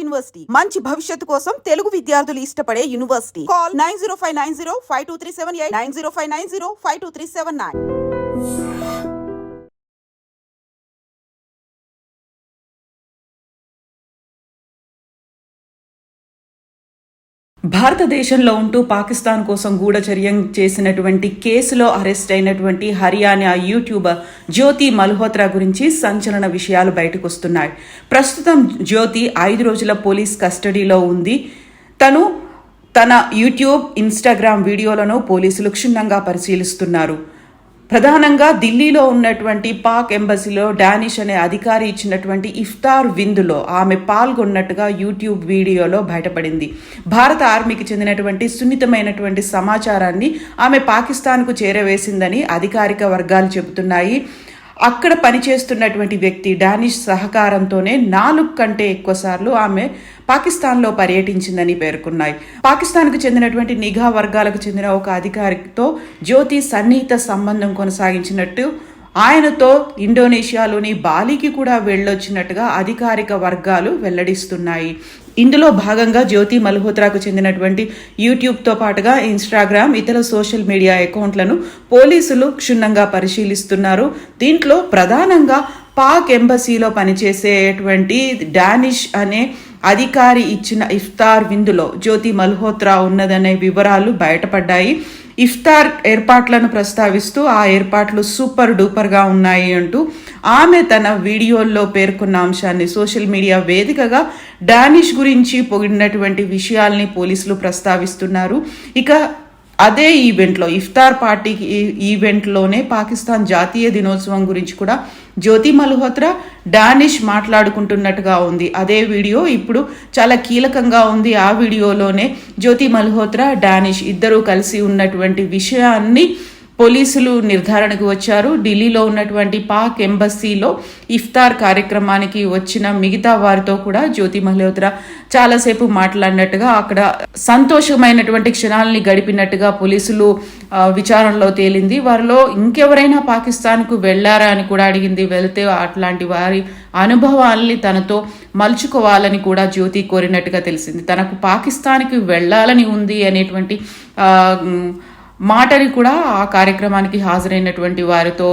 University మంచి భవిష్యత్తు కోసం తెలుగు విద్యార్థులు ఇష్టపడే యూనివర్సిటీ. కాల్ 9059052378 9059052379. భారతదేశంలో ఉంటూ పాకిస్తాన్ కోసం గూఢచర్యం చేసినటువంటి కేసులో అరెస్ట్ అయినటువంటి హర్యానా యూట్యూబర్ జ్యోతి మల్హోత్రా గురించి సంచలన విషయాలు బయటకు వస్తున్నాయి. ప్రస్తుతం జ్యోతి 5 రోజుల పోలీస్ కస్టడీలో ఉంది. తన యూట్యూబ్, ఇన్స్టాగ్రామ్ వీడియోలను పోలీసులు క్షుణ్ణంగా పరిశీలిస్తున్నారు. ప్రధానంగా ఢిల్లీలో ఉన్నటువంటి పాక్ ఎంబసీలో డానిష్ అనే అధికారి ఇచ్చినటువంటి ఇఫ్తార్ విందులో ఆమె పాల్గొన్నట్టుగా యూట్యూబ్ వీడియోలో బయటపడింది. భారత ఆర్మీకి చెందినటువంటి సున్నితమైనటువంటి సమాచారాన్ని ఆమె పాకిస్తాన్కు చేరవేసిందని అధికారిక వర్గాలు చెబుతున్నాయి. అక్కడ పనిచేస్తున్నటువంటి వ్యక్తి డానిష్ సహకారంతోనే 4 కంటే ఎక్కువ సార్లు ఆమె పాకిస్తాన్లో పర్యటించిందని పేర్కొన్నాయి. పాకిస్తాన్కు చెందినటువంటి నిఘా వర్గాలకు చెందిన ఒక అధికారితో జ్యోతి సన్నిహిత సంబంధం కొనసాగించినట్టు, ఆయనతో ఇండోనేషియాలోని బాలికి కూడా వెళ్ళొచ్చినట్టుగా అధికారిక వర్గాలు వెల్లడిస్తున్నాయి. ఇందులో భాగంగా జ్యోతి మల్హోత్రాకు చెందినటువంటి యూట్యూబ్తో పాటుగా ఇన్స్టాగ్రామ్, ఇతర సోషల్ మీడియా అకౌంట్లను పోలీసులు క్షుణ్ణంగా పరిశీలిస్తున్నారు. దీంట్లో ప్రధానంగా పాక్ ఎంబసీలో పనిచేసేటువంటి డానిష్ అనే అధికారి ఇచ్చిన ఇఫ్తార్ విందులో జ్యోతి మల్హోత్రా ఉన్నదనే వివరాలు బయటపడ్డాయి. ఇఫ్తార్ ఏర్పాట్లను ప్రస్తావిస్తూ ఆ ఏర్పాట్లు సూపర్ డూపర్గా ఉన్నాయి అంటూ ఆమె తన వీడియోల్లో పేర్కొన్న అంశాన్ని సోషల్ మీడియా వేదికగా డానిష్ గురించి పొగిడినటువంటి విషయాల్ని పోలీసులు ప్రస్తావిస్తున్నారు. ఇక అదే ఈవెంట్లో, ఇఫ్తార్ పార్టీ ఈవెంట్లోనే పాకిస్తాన్ జాతీయ దినోత్సవం గురించి కూడా జ్యోతి మల్హోత్రా, డానిష్ మాట్లాడుకుంటున్నట్టుగా ఉంది. అదే వీడియో ఇప్పుడు చాలా కీలకంగా ఉంది. ఆ వీడియోలోనే జ్యోతి మల్హోత్రా, డానిష్ ఇద్దరూ కలిసి ఉన్నటువంటి విషయాన్ని పోలీసులు నిర్ధారణకు వచ్చారు. ఢిల్లీలో ఉన్నటువంటి పాక్ ఎంబసీలో ఇఫ్తార్ కార్యక్రమానికి వచ్చిన మిగతా వారితో కూడా జ్యోతి మల్హోత్రా చాలాసేపు మాట్లాడినట్టుగా, అక్కడ సంతోషమైనటువంటి క్షణాలని గడిపినట్టుగా పోలీసులు విచారణలో తేలింది. వారిలో ఇంకెవరైనా పాకిస్తాన్కు వెళ్లారా అని కూడా అడిగింది. వెళ్తే అట్లాంటి వారి అనుభవాల్ని తనతో మలుచుకోవాలని కూడా జ్యోతి కోరినట్టుగా తెలిసింది. తనకు పాకిస్తాన్కి వెళ్ళాలని ఉంది అనేటువంటి మాటని కూడా ఆ కార్యక్రమానికి హాజరైనటువంటి వారితో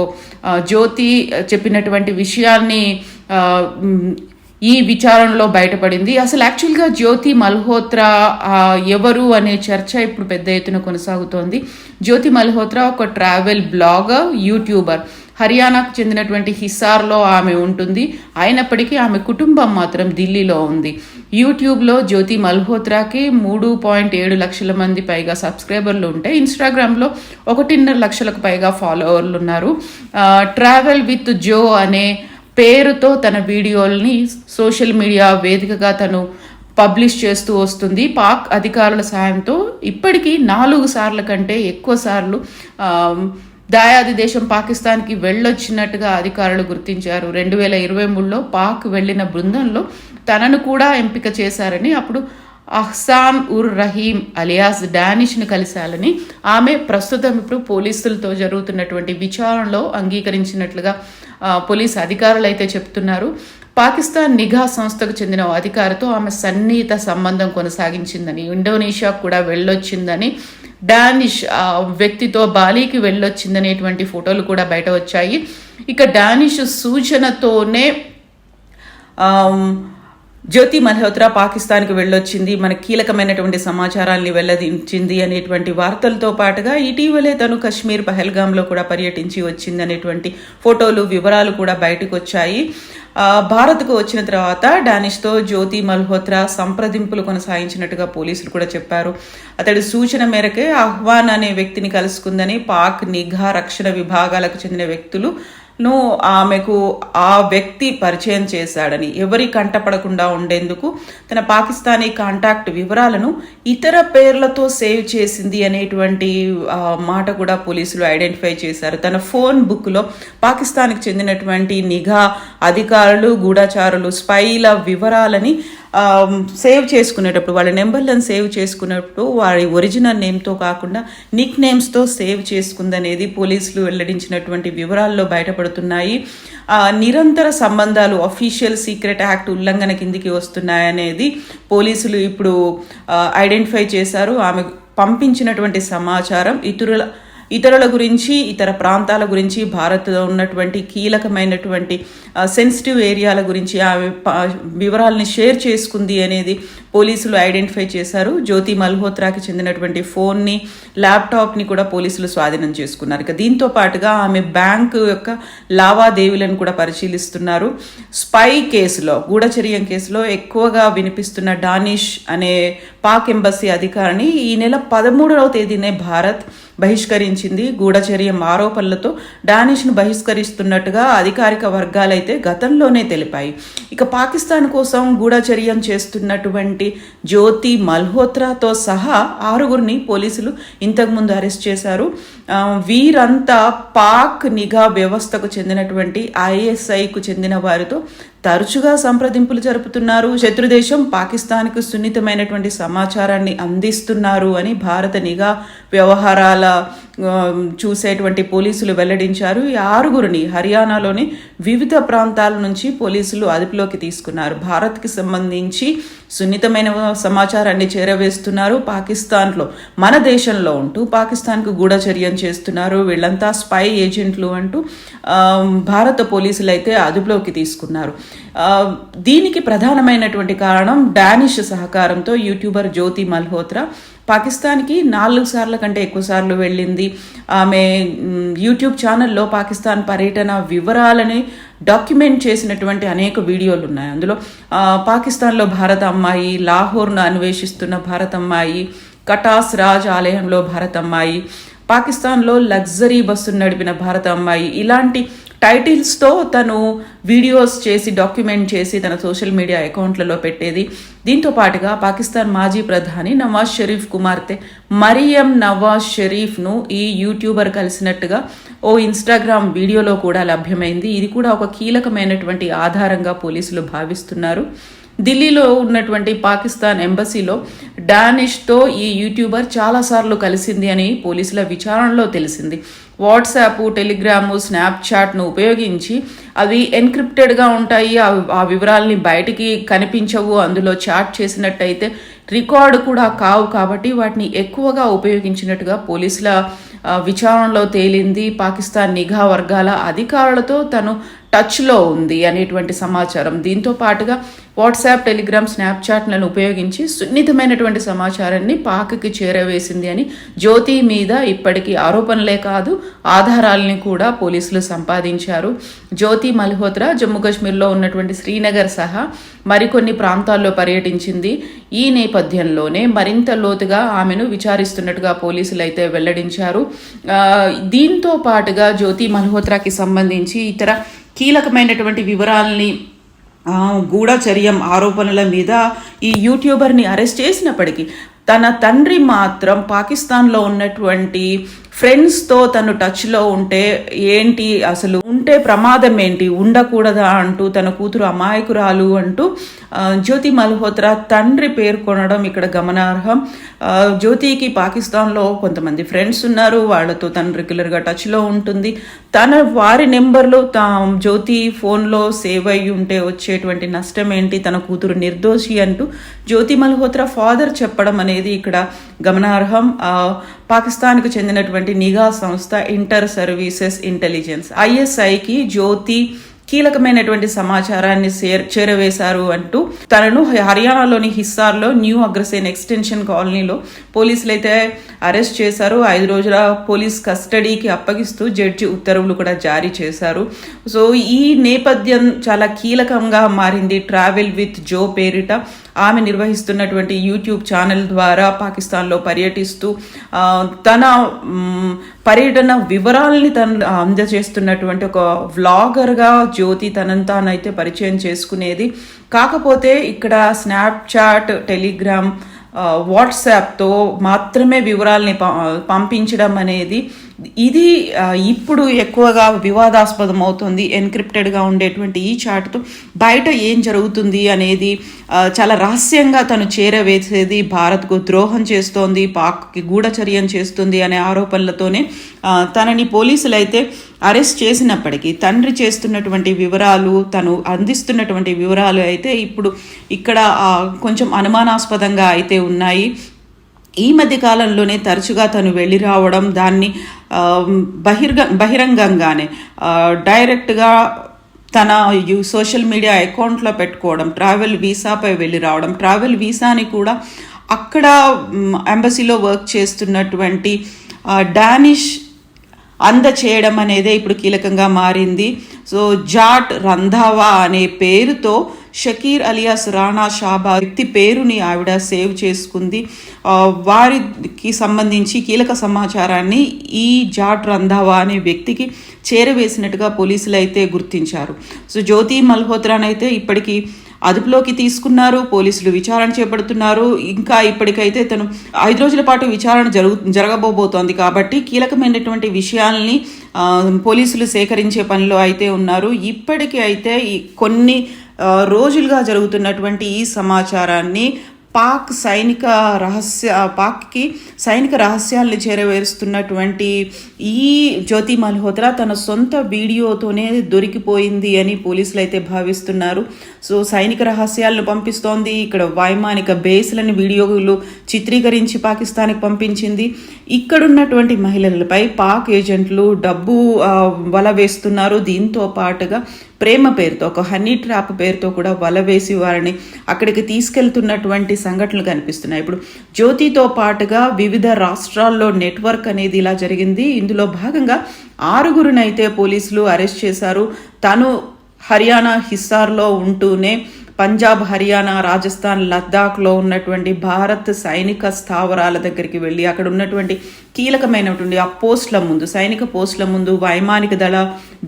జ్యోతి చెప్పినటువంటి విషయాల్ని ఈ విచారణలో బయటపడింది. అసలు యాక్చువల్గా జ్యోతి మల్హోత్రా ఎవరు అనే చర్చ ఇప్పుడు పెద్ద ఎత్తున కొనసాగుతోంది. జ్యోతి మల్హోత్రా ఒక ట్రావెల్ బ్లాగర్, యూట్యూబర్. హర్యానాకు చెందినటువంటి హిసార్లో ఆమె ఉంటుంది. అయినప్పటికీ ఆమె కుటుంబం మాత్రం ఢిల్లీలో ఉంది. యూట్యూబ్లో జ్యోతి మల్హోత్రాకి 3.7 లక్షల మంది పైగా సబ్స్క్రైబర్లు ఉంటే, ఇన్స్టాగ్రామ్లో 1.5 లక్షలకు పైగా ఫాలోవర్లు ఉన్నారు. ట్రావెల్ విత్ జో అనే పేరుతో తన వీడియోల్ని సోషల్ మీడియా వేదికగా తను పబ్లిష్ చేస్తూ వస్తుంది. పాక్ అధికారుల సాయంతో ఇప్పటికీ 4 సార్ల కంటే ఎక్కువ సార్లు దాయాది దేశం పాకిస్తాన్కి వెళ్ళొచ్చినట్టుగా అధికారులు గుర్తించారు. 2023లో పాక్ వెళ్లిన బృందంలో తనను కూడా ఎంపిక చేశారని, అప్పుడు అహ్సాన్ ఉర్ రహీం అలియాస్ డానిష్ను కలిశాలని ఆమె ప్రస్తుతం ఇప్పుడు పోలీసులతో జరుగుతున్నటువంటి విచారణలో అంగీకరించినట్లుగా పోలీసు అధికారులు అయితే చెప్తున్నారు. పాకిస్తాన్ నిఘా సంస్థకు చెందిన అధికారితో ఆమె సన్నిహిత సంబంధం కొనసాగించిందని, ఇండోనేషియా కూడా వెళ్ళొచ్చిందని, డానిష్ వ్యక్తితో బాలీకి వెళ్ళొచ్చిందనేటువంటి ఫోటోలు కూడా బయట వచ్చాయి. ఇక డానిష్ సూచనతోనే జ్యోతి మల్హోత్రా పాకిస్తాన్కి వెళ్ళొచ్చింది, మన కీలకమైనటువంటి సమాచారాన్ని వెల్లడించింది అనేటువంటి వార్తలతో పాటుగా ఇటీవలే తను కశ్మీర్ పహల్గామ్లో కూడా పర్యటించి వచ్చింది అనేటువంటి ఫోటోలు, వివరాలు కూడా బయటకు వచ్చాయి. భారత్కు వచ్చిన తర్వాత డానిష్తో జ్యోతి మల్హోత్రా సంప్రదింపులు కొనసాగించినట్టుగా పోలీసులు కూడా చెప్పారు. అతడి సూచన మేరకే అహ్వాన్ అనే వ్యక్తిని కలుసుకుందని పాక్ నిఘా రక్షణ విభాగాలకు చెందిన వ్యక్తులు ఆమెకు ఆ వ్యక్తి పరిచయం చేశాడని, ఎవరి కంటపడకుండా ఉండేందుకు తన పాకిస్తానీ కాంటాక్ట్ వివరాలను ఇతర పేర్లతో సేవ్ చేసింది అనేటువంటి మాట కూడా పోలీసులు ఐడెంటిఫై చేశారు. తన ఫోన్ బుక్లో పాకిస్తాన్కి చెందినటువంటి నిఘా అధికారులు, గూఢచారులు, స్పైల వివరాలని సేవ్ చేసుకునేటప్పుడు, వాళ్ళ నెంబర్లను సేవ్ చేసుకునేటప్పుడు వారి ఒరిజినల్ నేమ్తో కాకుండా నిక్ నేమ్స్తో సేవ్ చేసుకుందనేది పోలీసులు వెల్లడించినటువంటి వివరాల్లో బయటపడుతుంది. బయటపడుతున్నాయి. నిరంతర సంబంధాలు అఫీషియల్ సీక్రెట్ యాక్ట్ ఉల్లంఘన కిందికి వస్తున్నాయనేది పోలీసులు ఇప్పుడు ఐడెంటిఫై చేశారు. ఆమె పంపించినటువంటి సమాచారం ఇతరుల గురించి, ఇతర ప్రాంతాల గురించి, భారత్లో ఉన్నటువంటి కీలకమైనటువంటి సెన్సిటివ్ ఏరియాల గురించి ఆమె వివరాలని షేర్ చేసుకుంది అనేది పోలీసులు ఐడెంటిఫై చేశారు. జ్యోతి మల్హోత్రాకి చెందినటువంటి ఫోన్ని, ల్యాప్టాప్ని కూడా పోలీసులు స్వాధీనం చేసుకున్నారు. ఇక దీంతో పాటుగా ఆమె బ్యాంకు యొక్క లావాదేవీలను కూడా పరిశీలిస్తున్నారు. స్పై కేసులో, గూఢచర్యం కేసులో ఎక్కువగా వినిపిస్తున్న డానిష్ అనే పాక్ ఎంబసీ అధికారిని ఈ నెల 13వ తేదీనే భారత్ బహిష్కరించింది. గూఢచర్యం ఆరోపణలతో డానిష్ను బహిష్కరిస్తున్నట్టుగా అధికారిక వర్గాలైతే గతంలోనే తెలిపాయి. ఇక పాకిస్తాన్ కోసం గూఢచర్యం చేస్తున్నటువంటి జ్యోతి మల్హోత్రాతో సహా 6గురిని పోలీసులు ఇంతకుముందు అరెస్ట్ చేశారు. వీరంతా పాక్ నిఘా వ్యవస్థకు చెందినటువంటి ISIకు చెందిన వారితో తరచుగా సంప్రదింపులు జరుపుతున్నారు. శత్రుదేశం పాకిస్తాన్కు సున్నితమైనటువంటి సమాచారాన్ని అందిస్తున్నారు అని భారత నిఘా వ్యవహారాల చూసేటువంటి పోలీసులు వెల్లడించారు. ఈ 6గురిని హర్యానాలోని వివిధ ప్రాంతాల నుంచి పోలీసులు అదుపులోకి తీసుకున్నారు. భారత్కి సంబంధించి సున్నితమైన సమాచారాన్ని చేరవేస్తున్నారు. పాకిస్తాన్లో, మన దేశంలో ఉంటూ పాకిస్తాన్కు గూఢచర్యం చేస్తున్నారు, వీళ్ళంతా స్పై ఏజెంట్లు అంటూ భారత పోలీసులు అయితే అదుపులోకి తీసుకున్నారు. దీనికి ప్రధానమైనటువంటి కారణం డానిష్ సహకారంతో యూట్యూబర్ జ్యోతి మల్హోత్రా పాకిస్తాన్కి 4 సార్ల కంటే ఎక్కువ సార్లు వెళ్ళింది. ఆమె యూట్యూబ్ ఛానల్లో పాకిస్తాన్ పర్యటన వివరాలని డాక్యుమెంట్ చేసినటువంటి అనేక వీడియోలు ఉన్నాయి. అందులో పాకిస్తాన్లో భారత అమ్మాయి, లాహోర్ను అన్వేషిస్తున్న భారత అమ్మాయి, కటాస్ రాజ్ ఆలయంలో భారత అమ్మాయి, పాకిస్తాన్లో లగ్జరీ బస్సును నడిపిన భారత అమ్మాయి, ఇలాంటి టైటిల్స్తో తను వీడియోస్ చేసి డాక్యుమెంట్ చేసి తన సోషల్ మీడియా అకౌంట్లలో పెట్టేది. దీంతో పాటుగా పాకిస్తాన్ మాజీ ప్రధాని నవాజ్ షరీఫ్ కుమార్తె మరియం నవాజ్ షరీఫ్ను ఈ యూట్యూబర్ కలిసినట్టుగా ఓ ఇన్స్టాగ్రామ్ వీడియోలో కూడా లభ్యమైంది. ఇది కూడా ఒక కీలకమైనటువంటి ఆధారంగా పోలీసులు భావిస్తున్నారు. ఢిల్లీలో ఉన్నటువంటి పాకిస్తాన్ ఎంబసీలో డానిష్తో ఈ యూట్యూబర్ చాలాసార్లు కలిసింది అని పోలీసుల విచారణలో తెలిసింది. వాట్సాప్, టెలిగ్రాము, స్నాప్చాట్ను ఉపయోగించి అవి ఎన్క్రిప్టెడ్గా ఉంటాయి. ఆ వివరాలని బయటికి కనిపించవు. అందులో చాట్ చేసినట్టయితే రికార్డు కూడా కావు. కాబట్టి వాటిని ఎక్కువగా ఉపయోగించినట్టుగా పోలీసుల విచారణలో తేలింది. పాకిస్తాన్ నిఘా వర్గాల అధికారులతో తను టచ్లో ఉంది అనేటువంటి సమాచారం. దీంతో పాటుగా వాట్సాప్, టెలిగ్రామ్, స్నాప్చాట్లను ఉపయోగించి సున్నితమైనటువంటి సమాచారాన్ని పాక్కి చేరవేసింది అని జ్యోతి మీద ఇప్పటికీ ఆరోపణలే కాదు, ఆధారాలని కూడా పోలీసులు సంపాదించారు. జ్యోతి మల్హోత్రా జమ్మూ కాశ్మీర్లో ఉన్నటువంటి శ్రీనగర్ సహా మరికొన్ని ప్రాంతాల్లో పర్యటించింది. ఈ నేపథ్యంలోనే మరింత లోతుగా ఆమెను విచారిస్తున్నట్టుగా పోలీసులు అయితే వెల్లడించారు. దీంతో పాటుగా జ్యోతి మల్హోత్రాకి సంబంధించి ఇతర కీలకమైనటువంటి వివరాలని, గూఢచర్యం ఆరోపణల మీద ఈ యూట్యూబర్ని అరెస్ట్ చేసినప్పటికీ తన తండ్రి మాత్రం పాకిస్తాన్లో ఉన్నటువంటి ఫ్రెండ్స్తో తను టచ్లో ఉంటే ఏంటి, అసలు ఉంటే ప్రమాదం ఏంటి, ఉండకూడదా అంటూ తన కూతురు అమాయకురాలు అంటూ జ్యోతి మల్హోత్రా తండ్రి పేర్కొనడం ఇక్కడ గమనార్హం. జ్యోతికి పాకిస్తాన్లో కొంతమంది ఫ్రెండ్స్ ఉన్నారు, వాళ్ళతో తను రెగ్యులర్గా టచ్లో ఉంటుంది. వారి నెంబర్లు జ్యోతి ఫోన్లో సేవ్ అయ్యి ఉంటే వచ్చేటువంటి నష్టం ఏంటి, తన కూతురు నిర్దోషి అంటూ జ్యోతి మల్హోత్రా ఫాదర్ చెప్పడం అనేది ఇక్కడ గమనార్హం. పాకిస్తాన్కు చెందినటువంటి నిఘా సంస్థ ఇంటర్ సర్వీసెస్ ఇంటెలిజెన్స్ ISIకి జ్యోతి కీలకమైనటువంటి సమాచారాన్ని చేరవేశారు అంటూ తనను హర్యానాలోని హిస్సార్లో న్యూ అగ్రసేన్ ఎక్స్టెన్షన్ కాలనీలో పోలీసులు అయితే అరెస్ట్ చేశారు. 5 రోజుల పోలీస్ కస్టడీకి అప్పగిస్తూ జడ్జి ఉత్తర్వులు కూడా జారీ చేశారు. సో ఈ నేపథ్యం చాలా కీలకంగా మారింది. ట్రావెల్ విత్ జో పేరిట ఆమె నిర్వహిస్తున్నటువంటి యూట్యూబ్ ఛానల్ ద్వారా పాకిస్తాన్లో పర్యటిస్తూ తన పర్యటన వివరాలని తను అందజేస్తున్నటువంటి ఒక వ్లాగర్గా జ్యోతి తనను తానైతే పరిచయం చేసుకునేది. కాకపోతే ఇక్కడ స్నాప్చాట్, టెలిగ్రామ్, వాట్సాప్తో మాత్రమే వివరాలని పంపించడం అనేది ఇది ఇప్పుడు ఎక్కువగా వివాదాస్పదం అవుతుంది. ఎన్క్రిప్టెడ్గా ఉండేటువంటి ఈ చాట్తో బయట ఏం జరుగుతుంది అనేది చాలా రహస్యంగా తను చేరవేసేది, భారత్కు ద్రోహం చేస్తోంది, పాక్కి గూఢచర్యం చేస్తుంది అనే ఆరోపణలతోనే తనని పోలీసులు అయితే అరెస్ట్ చేసినప్పటికీ తండ్రి చేస్తున్నటువంటి వివరాలు, తను అందిస్తున్నటువంటి వివరాలు అయితే ఇప్పుడు ఇక్కడ కొంచెం అనుమానాస్పదంగా అయితే ఉన్నాయి. ఈ మధ్య కాలంలోనే తరచుగా తను వెళ్ళి రావడం, దాన్ని బహిరంగంగానే డైరెక్ట్గా తన సోషల్ మీడియా అకౌంట్లో పెట్టుకోవడం, ట్రావెల్ వీసాపై వెళ్ళి రావడం, ట్రావెల్ వీసాని కూడా అక్కడ ఎంబసీలో వర్క్ చేస్తున్నటువంటి డానిష్ అందచేయడం అనేదే ఇప్పుడు కీలకంగా మారింది. సో జాట్ రంధావా అనే పేరుతో షకీర్ అలియాస్ రాణా షాబా వ్యక్తి పేరుని ఆవిడ సేవ్ చేసుకుంది. వారికి సంబంధించి కీలక సమాచారాన్ని ఈ జాట్ రంధావా అనే వ్యక్తికి చేరవేసినట్టుగా పోలీసులు అయితే గుర్తించారు. సో జ్యోతి మల్హోత్రానైతే ఇప్పటికీ అదుపులోకి తీసుకున్నారు, పోలీసులు విచారణ చేపడుతున్నారు. ఇంకా ఇప్పటికైతే తను 5 రోజుల పాటు విచారణ జరగబోతోంది కాబట్టి కీలకమైనటువంటి విషయాల్ని పోలీసులు సేకరించే పనిలో అయితే ఉన్నారు. ఇప్పటికీ అయితే కొన్ని రోజులుగా జరుగుతున్నటువంటి ఈ సమాచారాన్ని పాక్కి సైనిక రహస్యాలను చేరవేరుస్తున్నటువంటి ఈ జ్యోతి మల్హోత్రా తన సొంత వీడియోతోనే దొరికిపోయింది అని పోలీసులు అయితే భావిస్తున్నారు. సో సైనిక రహస్యాలను పంపిస్తోంది, ఇక్కడ వైమానిక బేస్లను వీడియోలు చిత్రీకరించి పాకిస్తాన్కి పంపించింది. ఇక్కడున్నటువంటి మహిళలపై పాక్ ఏజెంట్లు డబ్బు వల వేస్తున్నారు. దీంతో పాటుగా ప్రేమ పేరుతో, ఒక హనీ ట్రాప్ పేరుతో కూడా వల వేసి వారిని అక్కడికి తీసుకెళ్తున్నటువంటి సంఘటనలు కనిపిస్తున్నాయి. ఇప్పుడు జ్యోతితో పాటుగా వివిధ రాష్ట్రాల్లో నెట్వర్క్ అనేది ఇలా జరిగింది. ఇందులో భాగంగా 6గురినైతే పోలీసులు అరెస్ట్ చేశారు. తను హర్యానా హిస్సార్లో ఉంటూనే పంజాబ్, హర్యానా, రాజస్థాన్, లద్దాఖ్లో ఉన్నటువంటి భారత్ సైనిక స్థావరాల దగ్గరికి వెళ్ళి అక్కడ ఉన్నటువంటి కీలకమైనటువంటి ఆ పోస్టుల ముందు, సైనిక పోస్టుల ముందు, వైమానిక దళ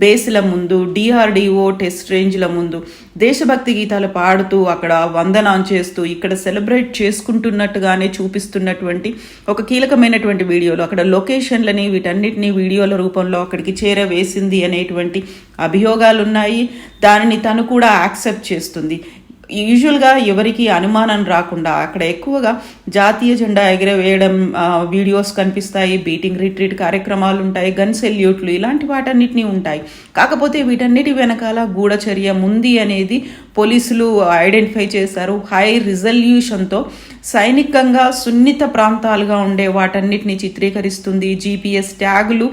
బేస్ల ముందు, DRDO టెస్ట్ రేంజ్ల ముందు దేశభక్తి గీతాలు పాడుతూ అక్కడ వందనం చేస్తూ ఇక్కడ సెలబ్రేట్ చేసుకుంటున్నట్టుగానే చూపిస్తున్నటువంటి ఒక కీలకమైనటువంటి వీడియోలు, అక్కడ లొకేషన్లని వీటన్నిటిని వీడియోల రూపంలో అక్కడికి చేరవేసింది అనేటువంటి అభియోగాలు ఉన్నాయి. దానిని తను కూడా యాక్సెప్ట్ చేస్తుంది. యూజువల్గా ఎవరికి అనుమానం రాకుండా అక్కడ ఎక్కువగా జాతీయ జెండా ఎగరవేయడం వీడియోస్ కనిపిస్తాయి, బీటింగ్ రిట్రీట్ కార్యక్రమాలు ఉంటాయి, గన్ సెల్యూట్లు, ఇలాంటి వాటన్నిటినీ ఉంటాయి. కాకపోతే వీటన్నిటి వెనకాల గూఢచర్యం ఉంది అనేది పోలీసులు ఐడెంటిఫై చేశారు. హై రిజల్యూషన్తో సైనికంగా సున్నిత ప్రాంతాలుగా ఉండే వాటన్నిటిని చిత్రీకరిస్తుంది. GPS ట్యాగులు,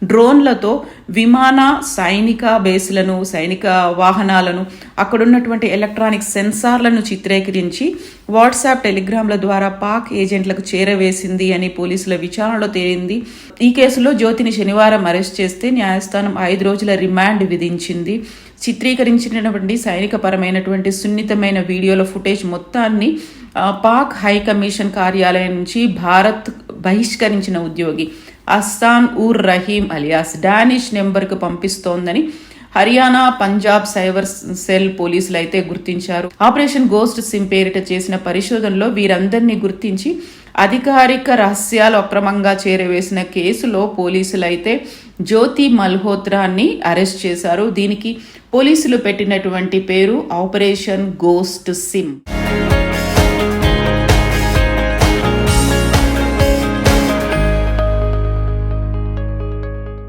డ్రోన్లతో విమాన సైనిక బేస్లను, సైనిక వాహనాలను, అక్కడున్నటువంటి ఎలక్ట్రానిక్ సెన్సార్లను చిత్రీకరించి వాట్సాప్, టెలిగ్రామ్ల ద్వారా పాక్ ఏజెంట్లకు చేరవేసింది అని పోలీసుల విచారణలో తేలింది. ఈ కేసులో జ్యోతిని శనివారం అరెస్ట్ చేస్తే న్యాయస్థానం 5 రోజుల రిమాండ్ విధించింది. చిత్రీకరించినటువంటి సైనిక పరమైనటువంటి సున్నితమైన వీడియోల ఫుటేజ్ మొత్తాన్ని పాక్ హై కమిషన్ కార్యాలయం నుంచి భారత్ బహిష్కరించిన ఉద్యోగి అస్తాన్ ఉర్ రహీం అలియాస్ డానిష్ నెంబర్కు పంపిస్తోందని హర్యానా, పంజాబ్ సైబర్ సెల్ పోలీసులు అయితే గుర్తించారు. ఆపరేషన్ గోస్ట్ సిమ్ పేరిట చేసిన పరిశోధనలో వీరందరినీ గుర్తించి అధికారిక రహస్యాలు అక్రమంగా చేరవేసిన కేసులో పోలీసులు అయితే జ్యోతి మల్హోత్రాని అరెస్ట్ చేశారు. దీనికి పోలీసులు పెట్టినటువంటి పేరు ఆపరేషన్ గోస్ట్ సిమ్.